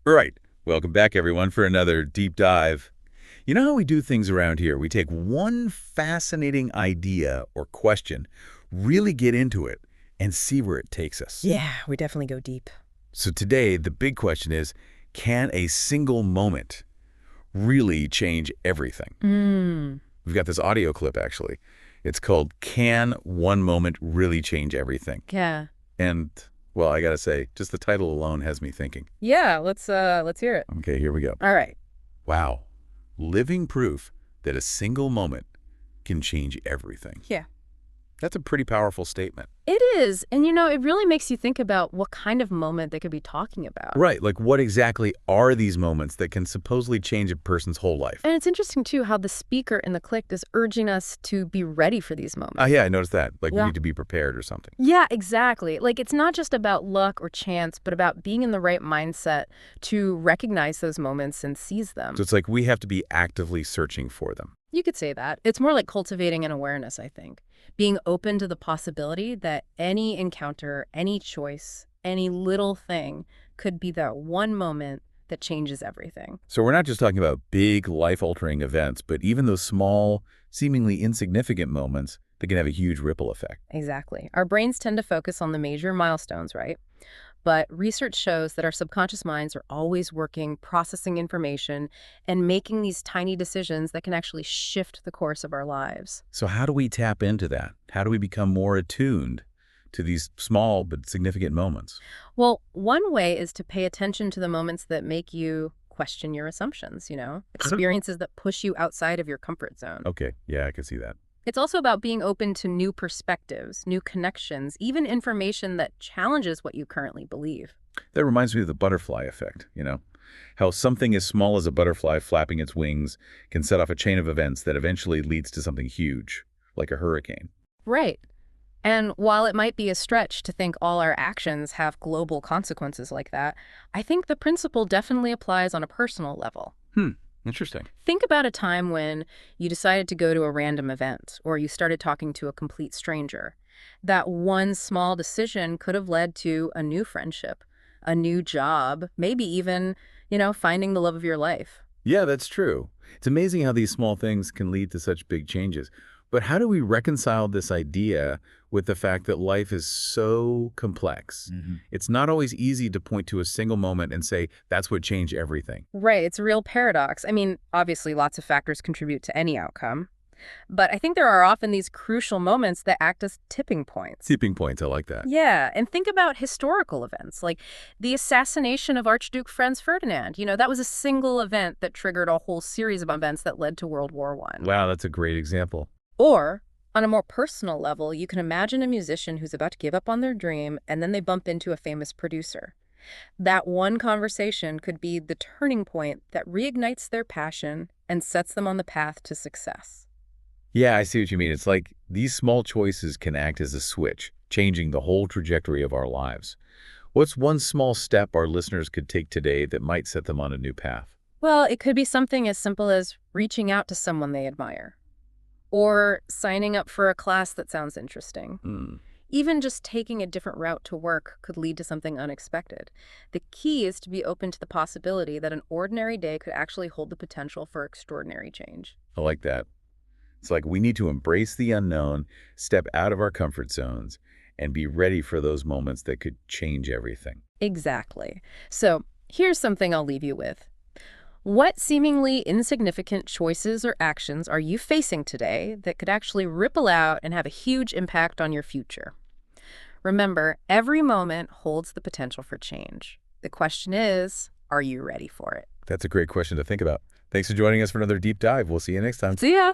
All right. Welcome back, everyone, for another deep dive. You know how we do things around here? We take one fascinating idea or question, really get into it, and see where it takes us. Yeah, we definitely go deep. So today, the big question is, can a single moment really change everything? Mm, We've got this audio clip, actually. It's called Can One Moment Really Change Everything? yeah. And, well, I gotta say, just the title alone has me thinking. Yeah, let's hear it. Okay, here we go. All right. Wow. Living proof that a single moment can change everything. Yeah. That's a pretty powerful statement. It is. And it really makes you think about what kind of moment they could be talking about. Right, like what exactly are these moments that can supposedly change a person's whole life? And it's interesting too how the speaker in the clip is urging us to be ready for these moments. Yeah, I noticed that. Like we Yeah. need to be prepared or something. Yeah, exactly. Like it's not just about luck or chance, but about being in the right mindset to recognize those moments and seize them. So it's like we have to be actively searching for them. You could say that. It's more like cultivating an awareness, I think. Being open to the possibility that any encounter, any choice, any little thing could be that one moment that changes everything. So we're not just talking about big life-altering events, but even those small, seemingly insignificant moments that can have a huge ripple effect. Exactly. Our brains tend to focus on the major milestones, right? But research shows that our subconscious minds are always working, processing information, and making these tiny decisions that can actually shift the course of our lives. So how do we tap into that? How do we become more attuned to these small but significant moments? Well, one way is to pay attention to the moments that make you question your assumptions, experiences that push you outside of your comfort zone. Okay, yeah, I can see that. It's also about being open to new perspectives, new connections, even information that challenges what you currently believe. That reminds me of the butterfly effect, How something as small as a butterfly flapping its wings can set off a chain of events that eventually leads to something huge, like a hurricane. Right. And while it might be a stretch to think all our actions have global consequences like that, I think the principle definitely applies on a personal level. Hmm, interesting. Think about a time when you decided to go to a random event or you started talking to a complete stranger. That one small decision could have led to a new friendship, a new job, maybe even, finding the love of your life. Yeah, that's true. It's amazing how these small things can lead to such big changes. But how do we reconcile this idea with the fact that life is so complex? It's not always easy to point to a single moment and say, that's what changed everything. Right, it's a real paradox. I mean, obviously lots of factors contribute to any outcome, but I think there are often these crucial moments that act as tipping points. Tipping points, I like that. Yeah, and think about historical events, like the assassination of Archduke Franz Ferdinand. That was a single event that triggered a whole series of events that led to World War I. Wow, that's a great example. Or, on a more personal level, you can imagine a musician who's about to give up on their dream, and then they bump into a famous producer. That one conversation could be the turning point that reignites their passion and sets them on the path to success. Yeah, I see what you mean. It's like these small choices can act as a switch, changing the whole trajectory of our lives. What's one small step our listeners could take today that might set them on a new path? Well, it could be something as simple as reaching out to someone they admire, or signing up for a class that sounds interesting. Hmm. Even just taking a different route to work could lead to something unexpected. The key is to be open to the possibility that an ordinary day could actually hold the potential for extraordinary change. I like that. It's like we need to embrace the unknown, step out of our comfort zones, and be ready for those moments that could change everything. Exactly. So here's something I'll leave you with. What seemingly insignificant choices or actions are you facing today that could actually ripple out and have a huge impact on your future? Remember, every moment holds the potential for change. The question is, are you ready for it? That's a great question to think about. Thanks for joining us for another deep dive. We'll see you next time. See ya!